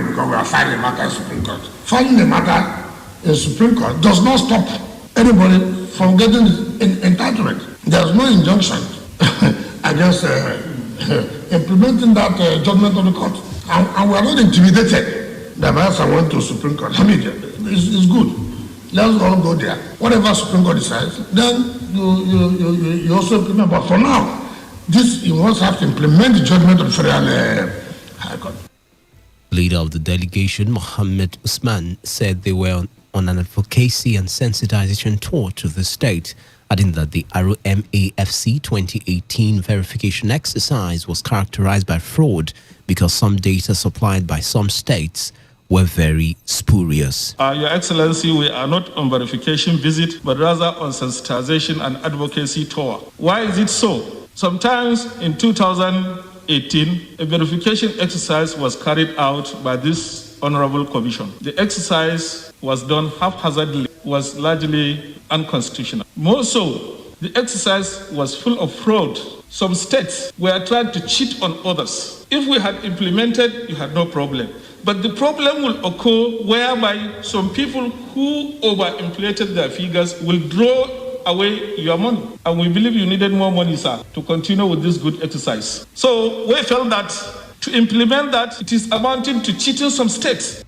because we are filing a matter in Supreme Court. Filing a matter in Supreme Court does not stop anybody from getting entitlement. There's no injunction against implementing that judgment of the court. And we are not intimidated. The matter went to Supreme Court. I mean, it's good. Let's all go there. Whatever Supreme Court decides, then you also implement. But for now, you must have to implement the judgment of the Federal High Court. Leader of the delegation, Mohammed Usman, said they were on an advocacy and sensitization tour to the state, adding that the ROMAFC 2018 verification exercise was characterized by fraud because some data supplied by some states were very spurious. Your Excellency, we are not on verification visit, but rather on sensitization and advocacy tour. Why is it so? Sometimes in 2018, a verification exercise was carried out by this Honorable Commission. The exercise was done haphazardly, was largely unconstitutional. More so, the exercise was full of fraud. Some states were trying to cheat on others. If we had implemented, you had no problem. But the problem will occur whereby some people who overinflated their figures will draw away your money. And we believe you needed more money, sir, to continue with this good exercise. So we felt that to implement that, it is amounting to cheating some states.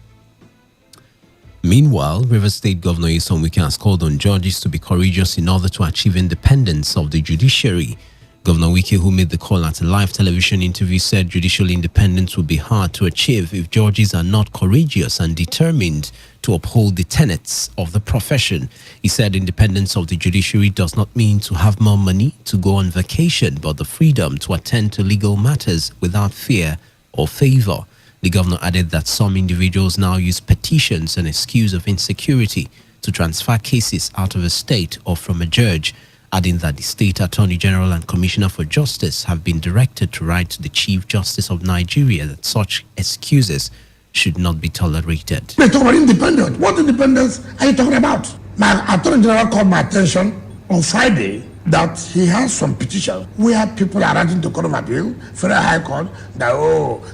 Meanwhile, Rivers State Governor Nyesom Wike has called on judges to be courageous in order to achieve independence of the judiciary. Governor Wike, who made the call at a live television interview, said judicial independence will be hard to achieve if judges are not courageous and determined to uphold the tenets of the profession. He said independence of the judiciary does not mean to have more money to go on vacation, but the freedom to attend to legal matters without fear or favor. The governor added that some individuals now use petitions and excuse of insecurity to transfer cases out of a state or from a judge, adding that the State Attorney General and Commissioner for Justice have been directed to write to the Chief Justice of Nigeria that such excuses should not be tolerated. They talk about independence. What independence are you talking about? My Attorney General called my attention on Friday that he has some petitions where people are writing to Court of Appeal, Federal High Court, that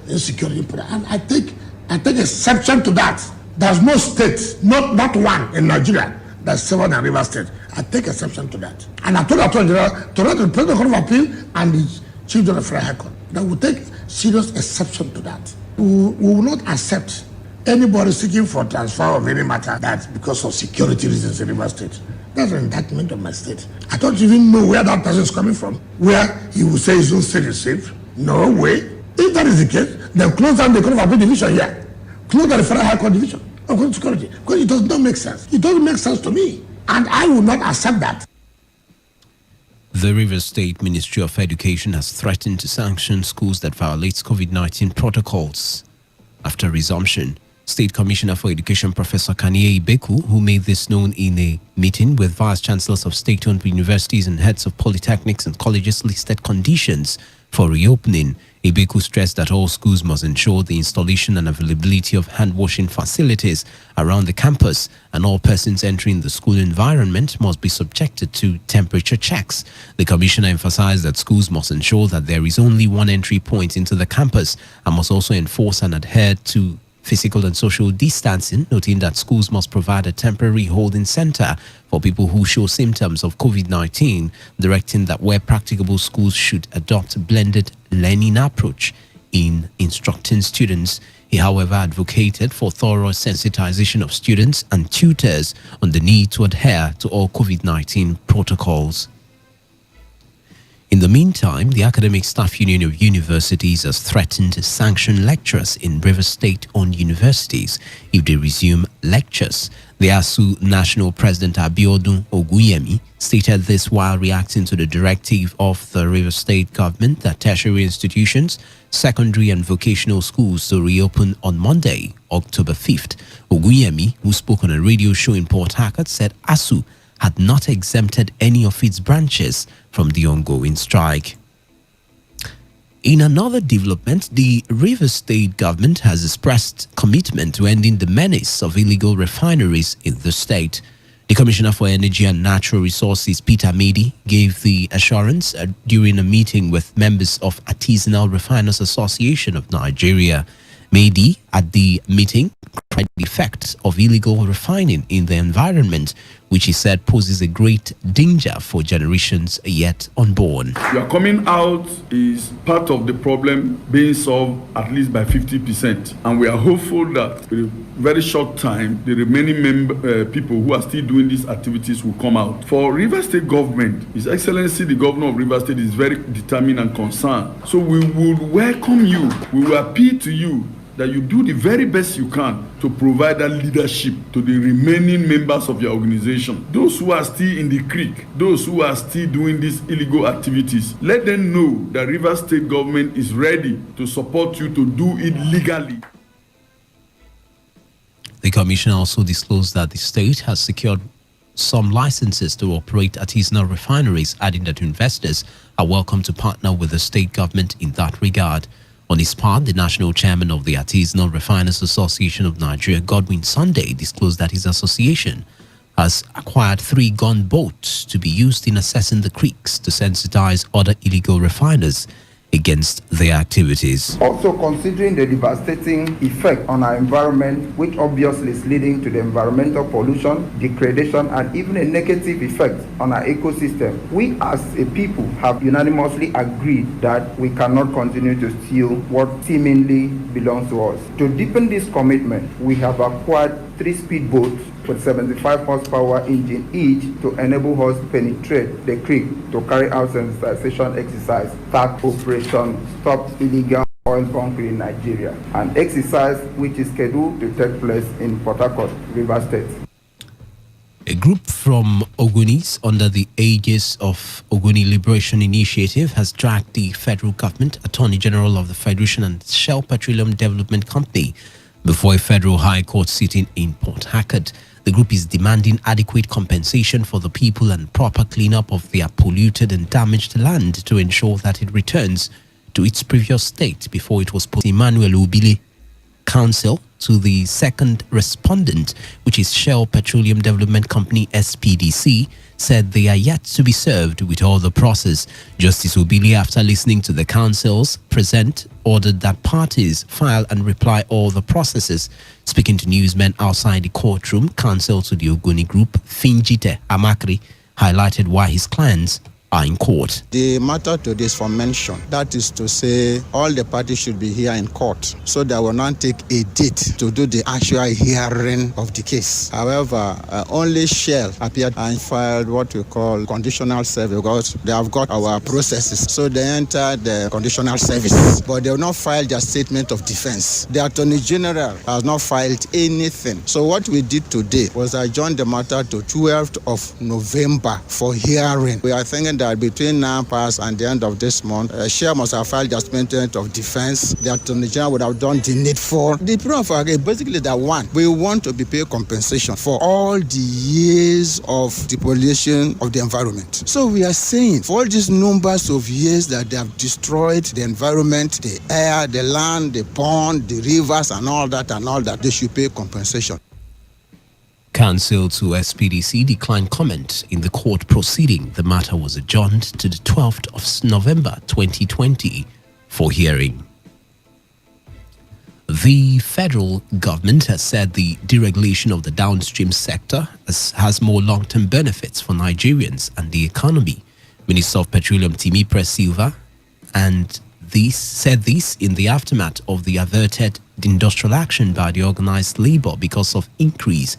insecurity. And I take exception to that. There's no state, not that one in Nigeria, that's severed than Rivers State. I take exception to that. And I told the Attorney General to write to the President of the Court of Appeal and the Chief Justice of the Federal High Court that will take serious exception to that. We will not accept anybody seeking for transfer of any matter that's because of security reasons in Rivers State. That's an indictment of my state. I don't even know where that person is coming from, where he will say his own state is safe. No way. If that is the case, then close down the Court of Appeal division here. Close down the Federal High Court division of security. Because it does not make sense. It doesn't make sense to me. And I will not accept that. The Rivers State Ministry of Education has threatened to sanction schools that violate COVID-19 protocols. After resumption, State Commissioner for Education Professor Kanye Ibeku, who made this known in a meeting with vice chancellors of state-owned universities and heads of polytechnics and colleges, listed conditions for reopening. Ibeku stressed that all schools must ensure the installation and availability of hand-washing facilities around the campus, and all persons entering the school environment must be subjected to temperature checks. The commissioner emphasized that schools must ensure that there is only one entry point into the campus and must also enforce and adhere to physical and social distancing, noting that schools must provide a temporary holding center for people who show symptoms of COVID-19, directing that where practicable, schools should adopt a blended learning approach in instructing students. He, however, advocated for thorough sensitization of students and tutors on the need to adhere to all COVID-19 protocols. In the meantime, the Academic Staff Union of Universities has threatened to sanction lecturers in Rivers State-owned universities if they resume lectures. The ASU National President Abiodun Oguyemi stated this while reacting to the directive of the Rivers State government that tertiary institutions, secondary and vocational schools to reopen on Monday, October 5th. Oguyemi, who spoke on a radio show in Port Harcourt, said ASU had not exempted any of its branches from the ongoing strike. In another development, the Rivers State government has expressed commitment to ending the menace of illegal refineries in the state. The Commissioner for Energy and Natural Resources, Peter Medi, gave the assurance during a meeting with members of Artisanal Refiners Association of Nigeria. Mady at the meeting cried the effects of illegal refining in the environment, which he said poses a great danger for generations yet unborn. Your coming out is part of the problem being solved at least by 50%. And we are hopeful that in a very short time, the remaining people who are still doing these activities will come out. For Rivers State government, His Excellency the Governor of Rivers State is very determined and concerned. So we will welcome you. We will appeal to you that you do the very best you can to provide that leadership to the remaining members of your organization. Those who are still in the creek, those who are still doing these illegal activities, let them know that Rivers State government is ready to support you to do it legally. The commissioner also disclosed that the state has secured some licenses to operate artisanal refineries, adding that investors are welcome to partner with the state government in that regard. On his part, the national chairman of the Artisanal Refiners Association of Nigeria, Godwin Sunday, disclosed that his association has acquired 3 gunboats to be used in assessing the creeks to sensitize other illegal refiners against their activities. Also considering the devastating effect on our environment, which obviously is leading to the environmental pollution, degradation, and even a negative effect on our ecosystem, we as a people have unanimously agreed that we cannot continue to steal what seemingly belongs to us. To deepen this commitment, we have acquired 3 speedboats with 75 horsepower engine each to enable us to penetrate the creek to carry out sensitization exercise, TAC operation, Stop Illegal Oil Bunkering in Nigeria, an exercise which is scheduled to take place in Port Harcourt, Rivers State. A group from Ogunis under the aegis of Oguni Liberation Initiative has dragged the federal government, Attorney General of the Federation and Shell Petroleum Development Company before a federal high court sitting in Port Harcourt. The group is demanding adequate compensation for the people and proper cleanup of their polluted and damaged land to ensure that it returns to its previous state before it was put in Emmanuel Ubili Council to the second respondent, which is Shell Petroleum Development Company SPDC, said they are yet to be served with all the process. Justice Ubili, after listening to the councils present, ordered that parties file and reply all the processes. Speaking to newsmen outside the courtroom, counsel to the Oguni group, Finjite Amakri, highlighted why his clients are in court. The matter today is for mention. That is to say, all the parties should be here in court, so that will not take a date to do the actual hearing of the case. However, only Shell appeared and filed what we call conditional service, because they have got our processes. So they entered the conditional service, but they will not file their statement of defense. The Attorney General has not filed anything. So what we did today was adjourn the matter to 12th of November for hearing. We are thinking that between now past and the end of this month, Shell must have filed their statement of defense. The Attorney General would have done the needful. The proof basically that one, we want to be paid compensation for all the years of depollution of the environment. So we are saying for all these numbers of years that they have destroyed the environment, the air, the land, the pond, the rivers, and all that, they should pay compensation. Counsel to SPDC declined comment in the court proceeding. The matter was adjourned to the 12th of November 2020 for hearing. The federal government has said the deregulation of the downstream sector has more long-term benefits for Nigerians and the economy. Minister of Petroleum Timi Silva said this in the aftermath of the averted industrial action by the organized labor because of increase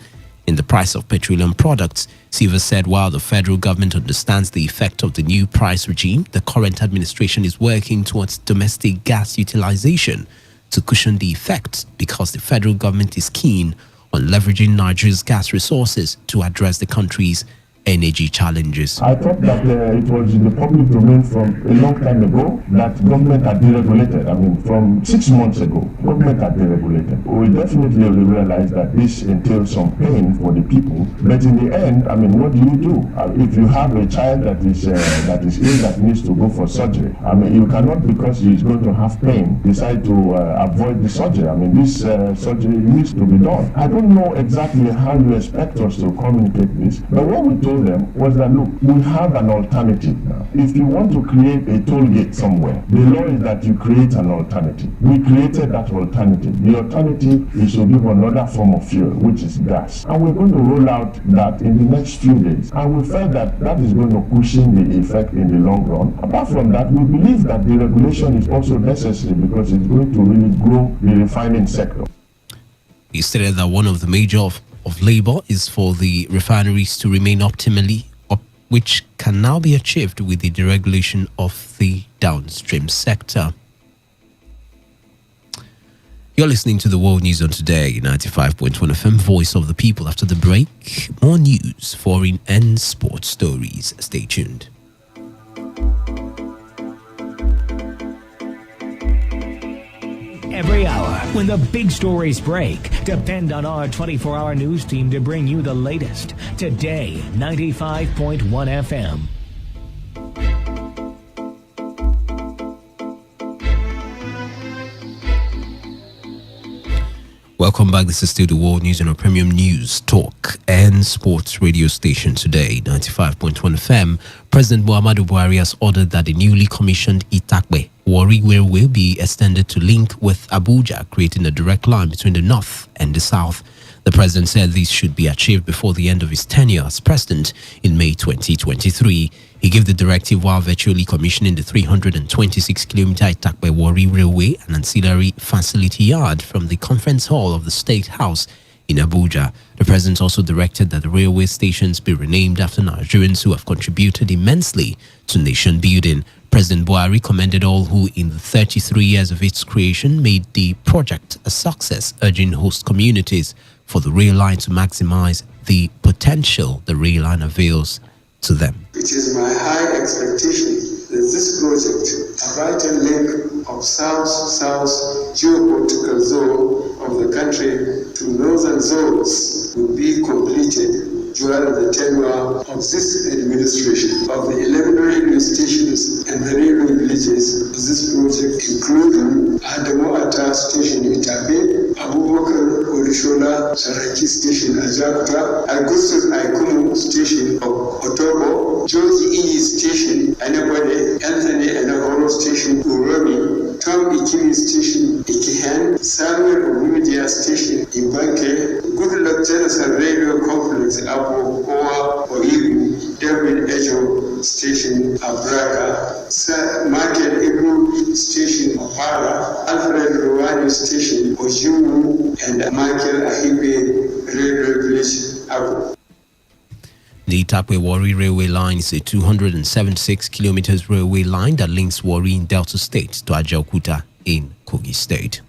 in the price of petroleum products. Silva said while the federal government understands the effect of the new price regime, the current administration is working towards domestic gas utilization to cushion the effect because the federal government is keen on leveraging Nigeria's gas resources to address the country's energy challenges. I thought that it was in the public domain from a long time ago that government had deregulated. I mean, from 6 months ago, government had deregulated. We definitely realized that this entails some pain for the people. But in the end, I mean, what do? If you have a child that is ill, that needs to go for surgery, I mean, you cannot, because he is going to have pain, decide to avoid the surgery. I mean, this surgery needs to be done. I don't know exactly how you expect us to communicate this, but what we told told them was that, look, we have an alternative now. If you want to create a toll gate somewhere, the law is that you create an alternative. We created that alternative. The alternative is to give another form of fuel, which is gas. And we're going to roll out that in the next few days. And we felt that that is going to cushion the effect in the long run. Apart from that, we believe that the regulation is also necessary because it's going to really grow the refining sector. He stated that one of the major of labor is for the refineries to remain optimally, which can now be achieved with the deregulation of the downstream sector. You're listening to the World News on Today, 95.1 FM, Voice of the People. After the break, more news, foreign and sports stories. Stay tuned. Every hour, when the big stories break, depend on our 24-hour news team to bring you the latest. Today, 95.1 FM. Welcome back. This is still the World News on our premium news, talk and sports radio station Today, 95.1 FM. President Muhammadu Buhari has ordered that the newly commissioned Itakpe Warri Railway be extended to link with Abuja, creating a direct line between the north and the south. The president said this should be achieved before the end of his tenure as president in May 2023. He gave the directive while virtually commissioning the 326-kilometer Itakpe Warri Railway and ancillary facility yard from the conference hall of the State House in Abuja. The president also directed that the railway stations be renamed after Nigerians who have contributed immensely to nation building. President Buhari commended all who, in the 33 years of its creation, made the project a success, urging host communities for the rail line to maximize the potential the rail line avails to them. It is my high expectation that this project, a vital link of south-south geopolitical zone of the country to northern zones, will be completed during the tenure of this administration. Of the 11 railway stations and the railway villages of this project, including Adamu Ata Station in Itabe, Abubakar Orishola Saraki Station Ajakuta, Augustus Aikumu Station of Otobo, George E. Station Anabode, Anthony Anagoro Station Uromi, Tom Ikimi Station Ikihan, Samuel Omudia Station Imbanke, Goodluck Jensen Radio Complex Abu Oa Oigu, David Ejo Station Abraga, Michael Ibu Station Opara, Alfred Rwani Station Ojumu, and Michael Ahibe Radio Village Abu. The Itakpe Warri Railway Line is a 276 kilometers railway line that links Warri in Delta State to Ajaokuta in Kogi State.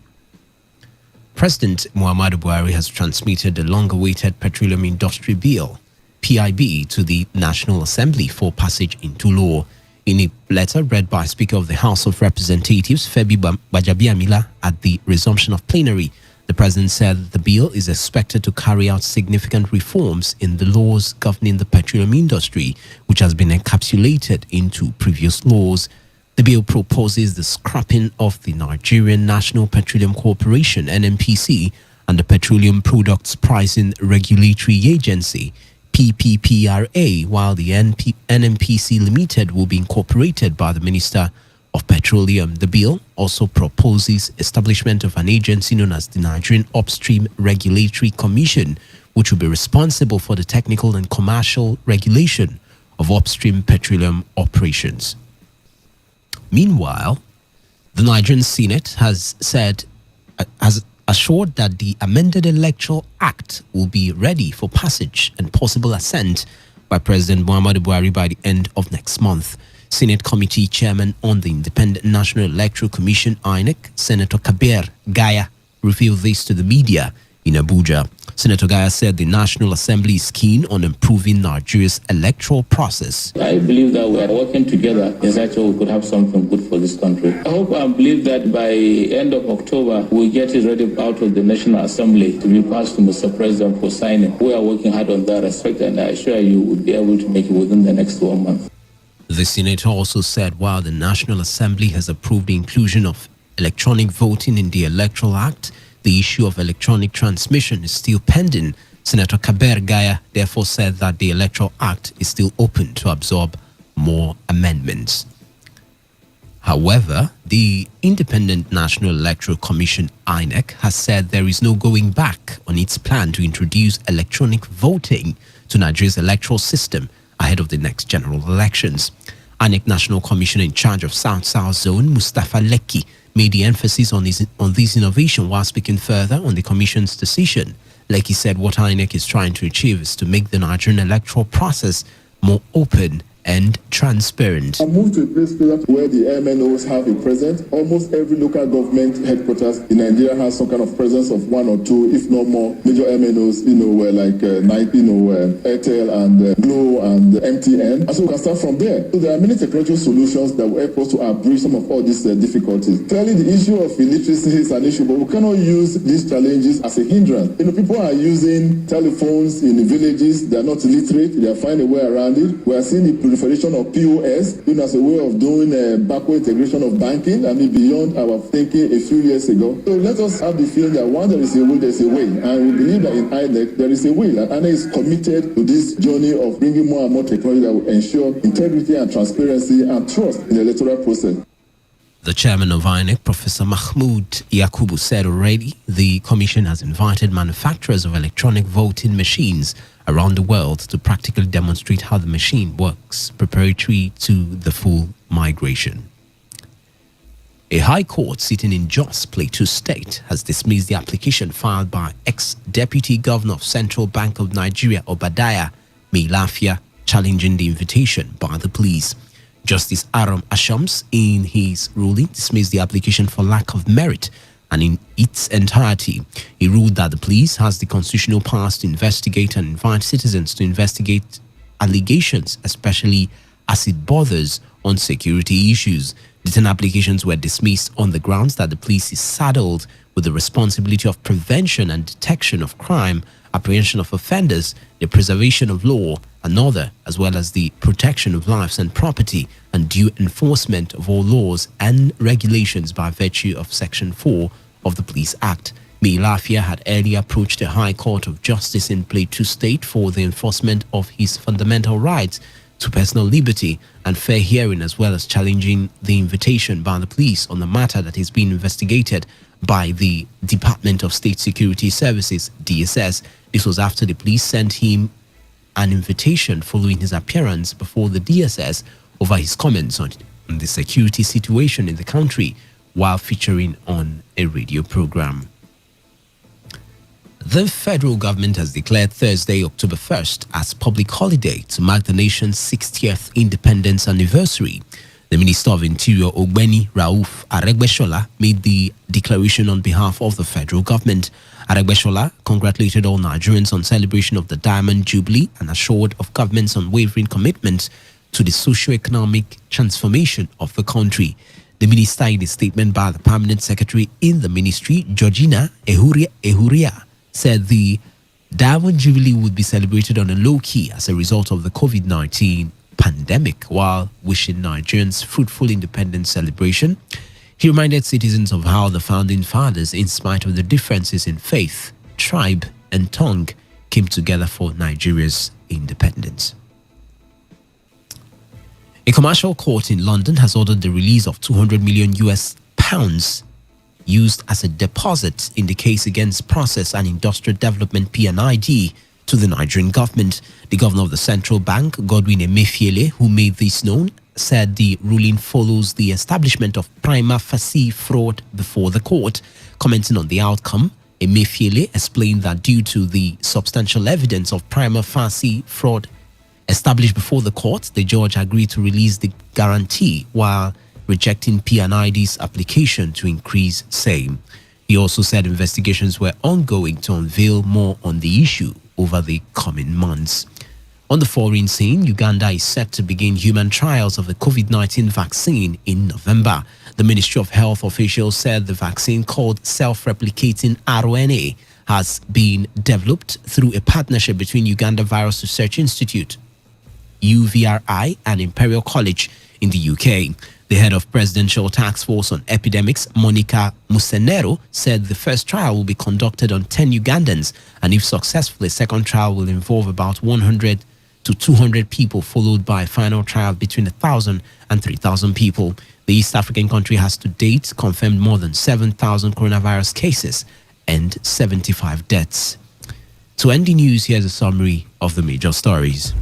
President Muhammadu Buhari has transmitted the long-awaited Petroleum Industry Bill, PIB, to the National Assembly for passage into law. In a letter read by Speaker of the House of Representatives, Febi Bajabiamila, at the resumption of plenary, the president said the bill is expected to carry out significant reforms in the laws governing the petroleum industry, which has been encapsulated into previous laws. The bill proposes the scrapping of the Nigerian National Petroleum Corporation, NNPC, and the Petroleum Products Pricing Regulatory Agency, PPPRA, while the NNPC Limited will be incorporated by the Minister of Petroleum. The bill also proposes establishment of an agency known as the Nigerian Upstream Regulatory Commission, which will be responsible for the technical and commercial regulation of upstream petroleum operations. Meanwhile, the Nigerian Senate has assured that the amended Electoral Act will be ready for passage and possible assent by President Muhammadu Buhari by the end of next month. Senate Committee Chairman on the Independent National Electoral Commission, INEC, Senator Kabir Gaya, revealed this to the media in Abuja. Senator Gaya said the National Assembly is keen on improving Nigeria's electoral process. I believe that we are working together in such a way we could have something good for this country. I hope and believe that by end of October, we'll get it ready out of the National Assembly to be passed to Mr. President for signing. We are working hard on that aspect, and I assure you we'll be able to make it within the next 1 month. The senator also said while the National Assembly has approved the inclusion of electronic voting in the Electoral Act, the issue of electronic transmission is still pending, Senator Kaber Gaya therefore said that the Electoral Act is still open to absorb more amendments. However, the Independent National Electoral Commission (INEC) has said there is no going back on its plan to introduce electronic voting to Nigeria's electoral system ahead of the next general elections. INEC National Commissioner in charge of South-South Zone, Mustafa Lekki, made the emphasis on this innovation while speaking further on the Commission's decision. Lekki said what INEC is trying to achieve is to make the Nigerian electoral process more open and transparent. I moved to a place where the MNOs have a presence. Almost every local government headquarters in Nigeria has some kind of presence of one or two, if not more, major MNOs, like Airtel and Glo and MTN. And so we can start from there. So there are many technological solutions that will help us to abridge some of all these difficulties. Clearly, the issue of illiteracy is an issue, but we cannot use these challenges as a hindrance. People are using telephones in the villages. They are not illiterate. They are finding a way around it. We are seeing the proliferation of POS, as a way of doing backward integration of banking, beyond our thinking a few years ago. So let us have the feeling that when there is a will, there's a way. And we believe that in INEC, there is a will. And INEC is committed to this journey of bringing more and more technology that will ensure integrity and transparency and trust in the electoral process. The chairman of INEC, Professor Mahmoud Yakubu, said already the commission has invited manufacturers of electronic voting machines around the world to practically demonstrate how the machine works, preparatory to the full migration. A high court sitting in Jos, Plateau State, has dismissed the application filed by ex-deputy governor of Central Bank of Nigeria, Obadiah Meilafia, challenging the invitation by the police. Justice Aram Ashams, in his ruling, dismissed the application for lack of merit, and in its entirety, he ruled that the police has the constitutional powers to investigate and invite citizens to investigate allegations, especially as it borders on security issues. The 10 applications were dismissed on the grounds that the police is saddled with the responsibility of prevention and detection of crime, apprehension of offenders, the preservation of law and order, as well as the protection of lives and property, and due enforcement of all laws and regulations by virtue of Section 4 of the Police Act. Meilafia had earlier approached the High Court of Justice in Plateau State for the enforcement of his fundamental rights to personal liberty and fair hearing, as well as challenging the invitation by the police on the matter that is being investigated by the Department of State Security Services, DSS. This was after the police sent him an invitation following his appearance before the DSS over his comments on the security situation in the country while featuring on a radio program. The federal government has declared Thursday, October 1st, as public holiday to mark the nation's 60th independence anniversary. The Minister of Interior, Ogbeni Rauf Aregbesola, made the declaration on behalf of the federal government. Aregbesola congratulated all Nigerians on celebration of the Diamond Jubilee and assured of government's unwavering commitment to the socio-economic transformation of the country. The minister, in a statement by the permanent secretary in the ministry, Georgina Ehuria, said the Diamond Jubilee would be celebrated on a low key as a result of the COVID-19 pandemic, while wishing Nigerians fruitful independence celebration. He reminded citizens of how the founding fathers, in spite of the differences in faith, tribe and tongue, came together for Nigeria's independence. A commercial court in London has ordered the release of 200 million US pounds used as a deposit in the case against Process and Industrial Development (PNID) to the Nigerian government. The governor of the central bank, Godwin Emefiele, who made this known, said the ruling follows the establishment of prima facie fraud before the court. Commenting on the outcome, Emefiele explained that due to the substantial evidence of prima facie fraud established before the court, the judge agreed to release the guarantee while rejecting PNID's application to increase same. He also said investigations were ongoing to unveil more on the issue over the coming months. On the foreign scene, Uganda is set to begin human trials of the COVID-19 vaccine in November. The Ministry of Health officials said the vaccine, called self-replicating RNA, has been developed through a partnership between Uganda Virus Research Institute, UVRI, and Imperial College in the UK. The head of Presidential Task Force on Epidemics, Monica Musenero, said the first trial will be conducted on 10 Ugandans, and if successful, a second trial will involve about 100 to 200 people, followed by a final trial between 1,000 and 3,000 people. The East African country has to date confirmed more than 7,000 coronavirus cases and 75 deaths. To end the news, here's a summary of the major stories.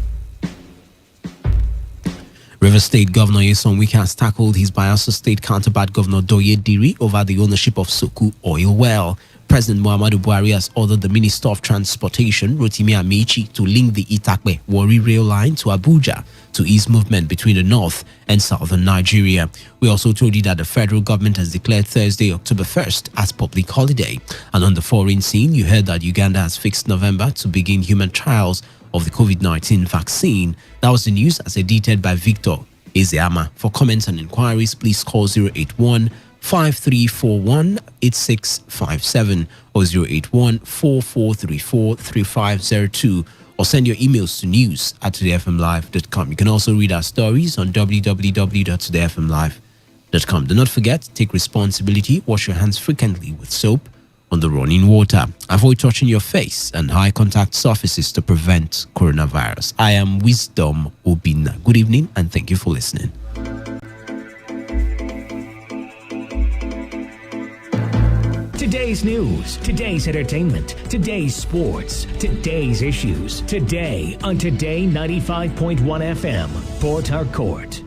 Rivers State Governor Nyesom Wike has tackled his Bayelsa State counterpart Governor Doye Diri over the ownership of Soku oil well. President Muhammadu Buhari has ordered the Minister of Transportation, Rotimi Amici, to link the Itakpe-Warri rail line to Abuja to ease movement between the north and southern Nigeria. We also told you that the federal government has declared Thursday, October 1st as public holiday. And on the foreign scene, you heard that Uganda has fixed November to begin human trials of the COVID-19 vaccine. That was the news as edited by Victor Ezeama. For comments and inquiries, please call 081-5341-8657 or 081-4434-3502 or send your emails to news@todayfmlive.com. You can also read our stories on www.todayfmlive.com. Do not forget, take responsibility, wash your hands frequently with soap on the running water. Avoid touching your face and high contact surfaces to prevent coronavirus. I am Wisdom Obina. Good evening and thank you for listening. Today's news, today's entertainment, today's sports, today's issues. Today on Today 95.1 FM, Port Harcourt.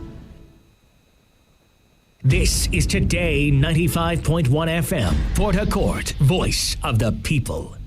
This is Today 95.1 FM, Port Harcourt, voice of the people.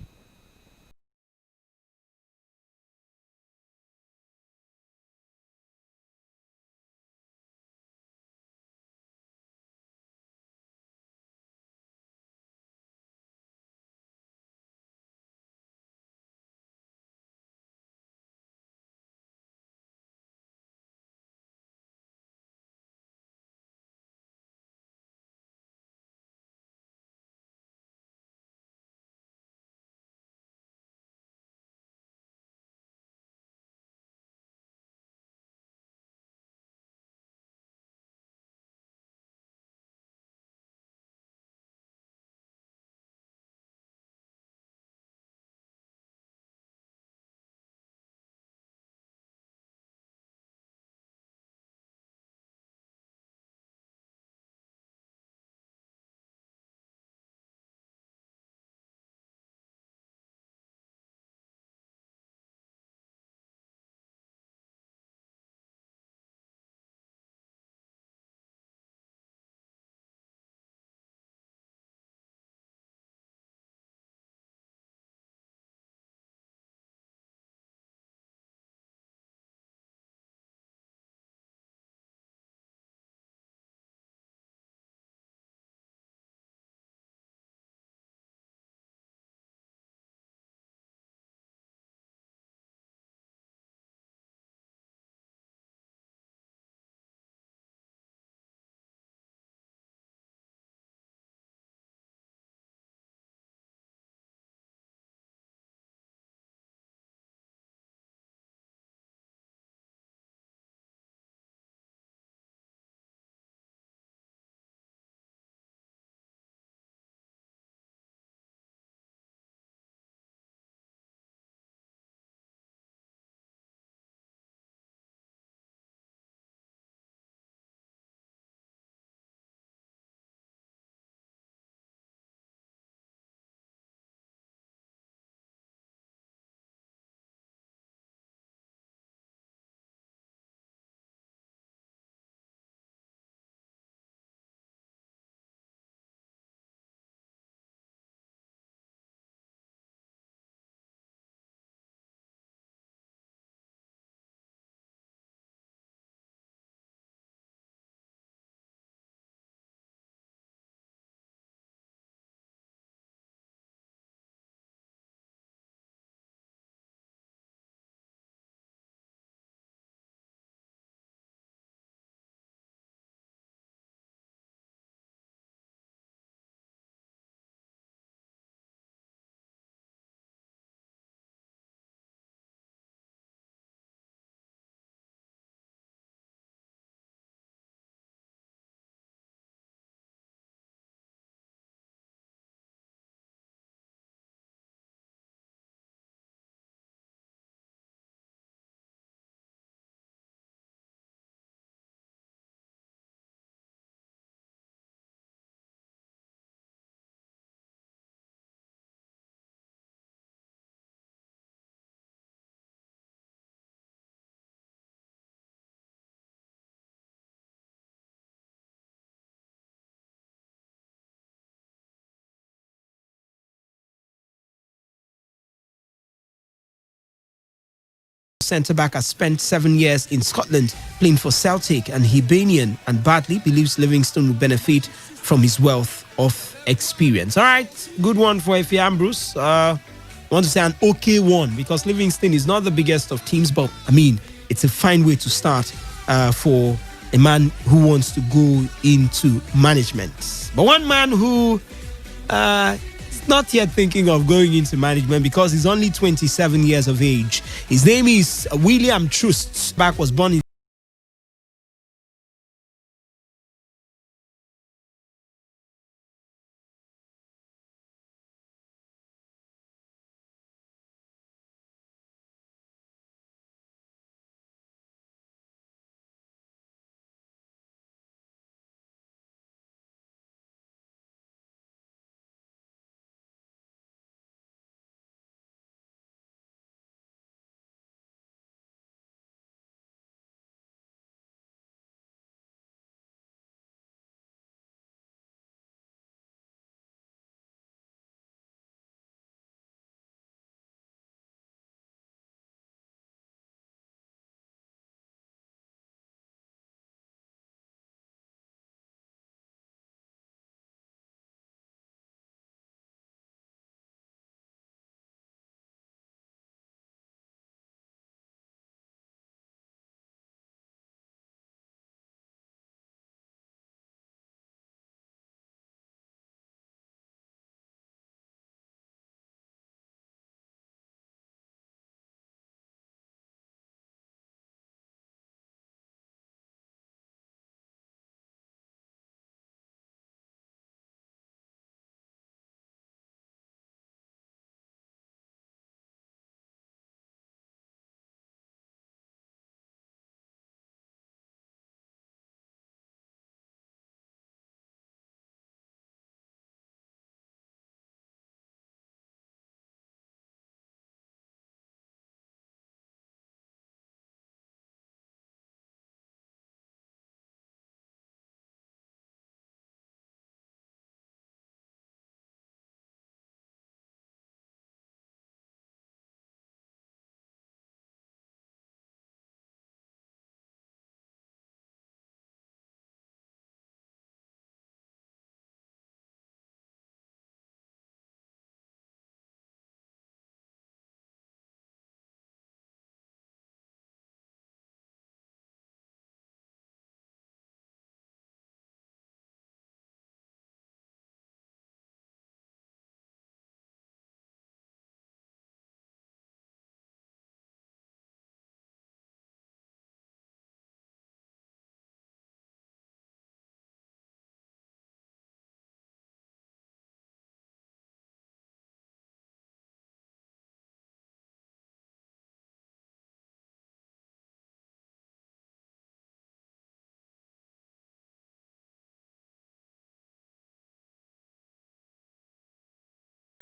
centre-back has spent 7 years in Scotland playing for Celtic and Hibernian, and Bartley believes Livingston will benefit from his wealth of experience. All right, good one for Efe Ambrose. I want to say an okay one because Livingston is not the biggest of teams, but I mean, it's a fine way to start for a man who wants to go into management. But one man who is not yet thinking of going into management because he's only 27 years of age. His name is William Troost. Back was born in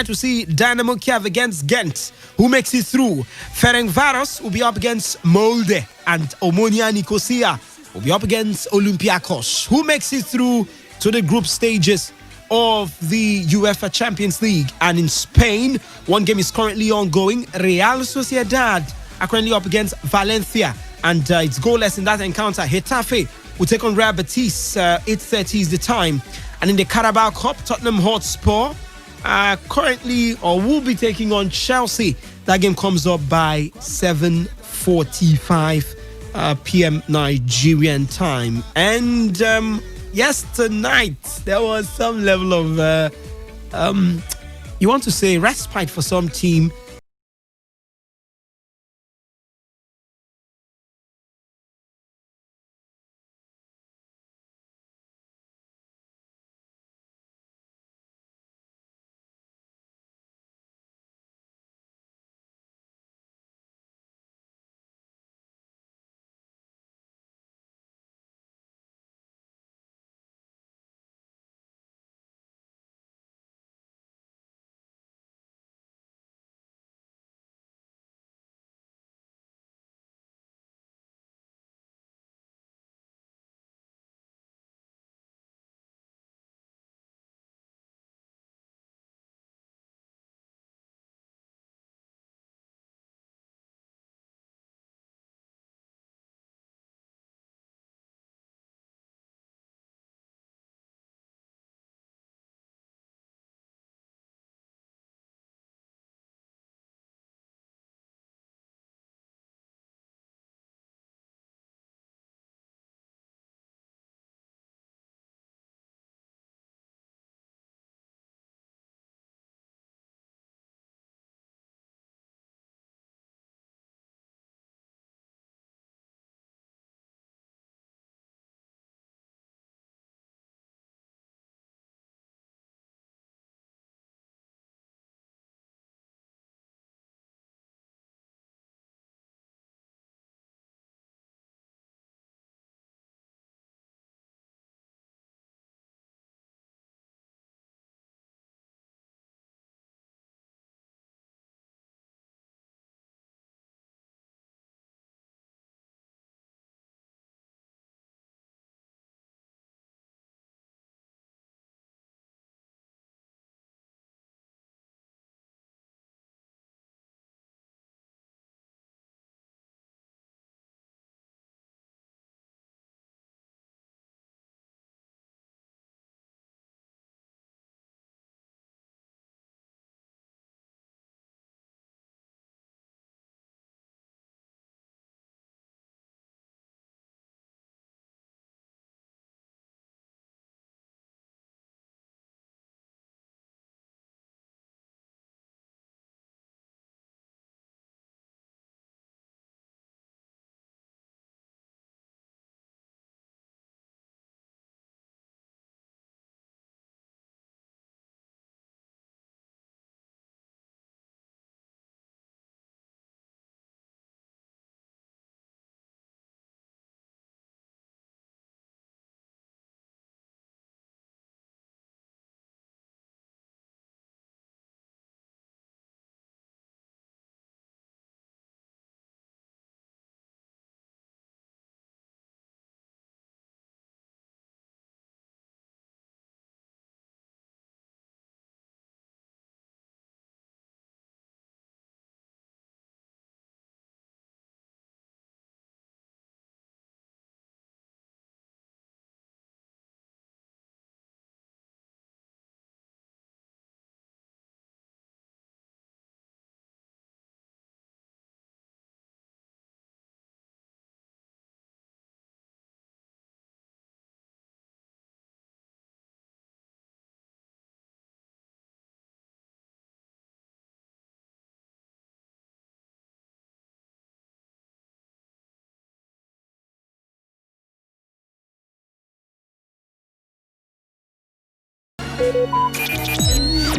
to see Dynamo Kiev against Ghent. Who makes it through? Ferencvaros will be up against Molde, and Omonia Nicosia will be up against Olympiacos. Who makes it through to the group stages of the UEFA Champions League? And in Spain, one game is currently ongoing. Real Sociedad are currently up against Valencia, and it's goalless in that encounter. Getafe will take on Real Betis. 8:30 is the time. And in the Carabao Cup, Tottenham Hotspur currently or will be taking on Chelsea. That game comes up by 7:45 p.m. Nigerian time. And yes, tonight there was some level of you want to say respite for some team.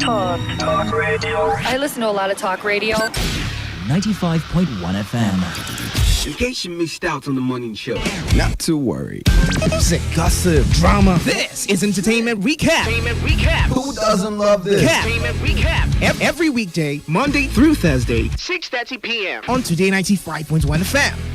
Talk radio. I listen to a lot of talk radio. 95.1 FM. In case you missed out on the morning show, not to worry. Music, gossip, drama. This is Entertainment Recap. Who doesn't love this? Entertainment Recap. Every weekday, Monday through Thursday, 6:30 p.m. on Today 95.1 FM.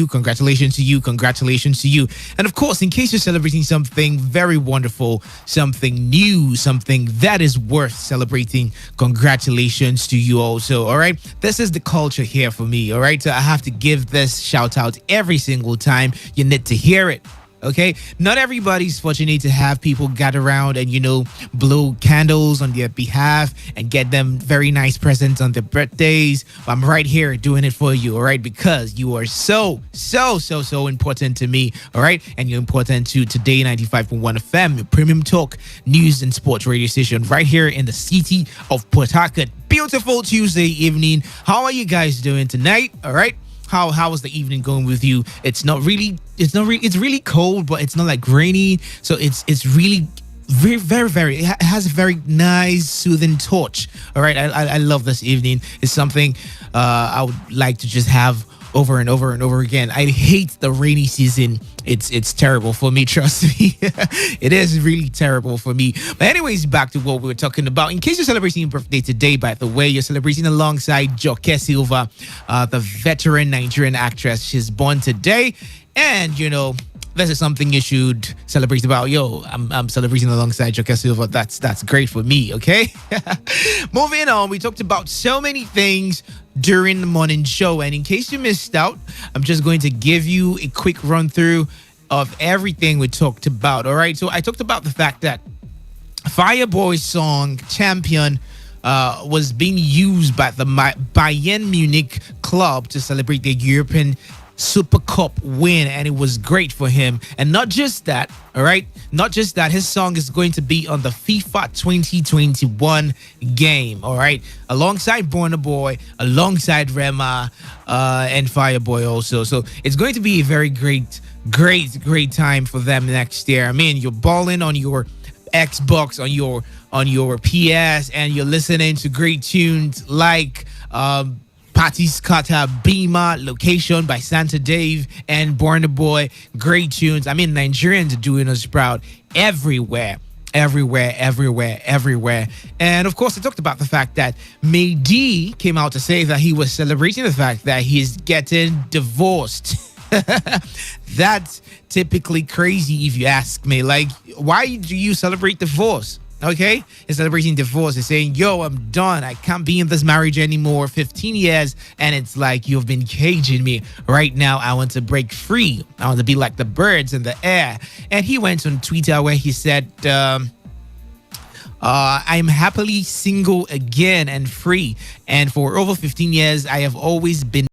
Congratulations to you. Congratulations to you. And of course, in case you're celebrating something very wonderful, something new, something that is worth celebrating, congratulations to you also. All right. This is the culture here for me. All right. So I have to give this shout out every single time you need to hear it. Okay, not everybody's fortunate to have people gather around and, blow candles on their behalf and get them very nice presents on their birthdays. I'm right here doing it for you, all right, because you are so important to me, all right, and you're important to Today 95.1 FM, your premium talk, news and sports radio station right here in the city of Port Harcourt. Beautiful Tuesday evening. How are you guys doing tonight? All right. How was the evening going with you? It's really cold, but it's not like rainy. So it's really very, it has a very nice, soothing touch. All right. I love this evening. It's something I would like to just have over and over and over again. I hate the rainy season. It's terrible for me, trust me. It is really terrible for me. But anyways, back to what we were talking about. In case you're celebrating your birthday today, by the way, you're celebrating alongside Joke Silva, the veteran Nigerian actress. She's born today. And, this is something you should celebrate about. I'm celebrating alongside Joke Silva. That's great for me, okay? Moving on, we talked about so many things during the morning show. And in case you missed out, I'm just going to give you a quick run through of everything we talked about. All right. So I talked about the fact that Fireboy's song Champion was being used by the Bayern Munich club to celebrate the European Super Cup win, and it was great for him. And not just that, all right, not just that, his song is going to be on the FIFA 2021 game, all right, alongside Burna Boy, alongside Rema, and Fireboy also. So it's going to be a very great time for them next year. I mean, you're balling on your Xbox, on your PS, and you're listening to great tunes like Patty Scatter, Beamer, Location by Santa Dave, and Burna Boy. Great tunes. I mean, Nigerians are doing us proud everywhere. And of course, I talked about the fact that Mehdi came out to say that he was celebrating the fact that he's getting divorced. That's typically crazy if you ask me. Like, why do you celebrate divorce? Okay, he's celebrating divorce. He's saying, yo, I'm done. I can't be in this marriage anymore. 15 years. And it's like, you've been caging me. Right now, I want to break free. I want to be like the birds in the air. And he went on Twitter where he said, I'm happily single again and free. And for over 15 years, I have always been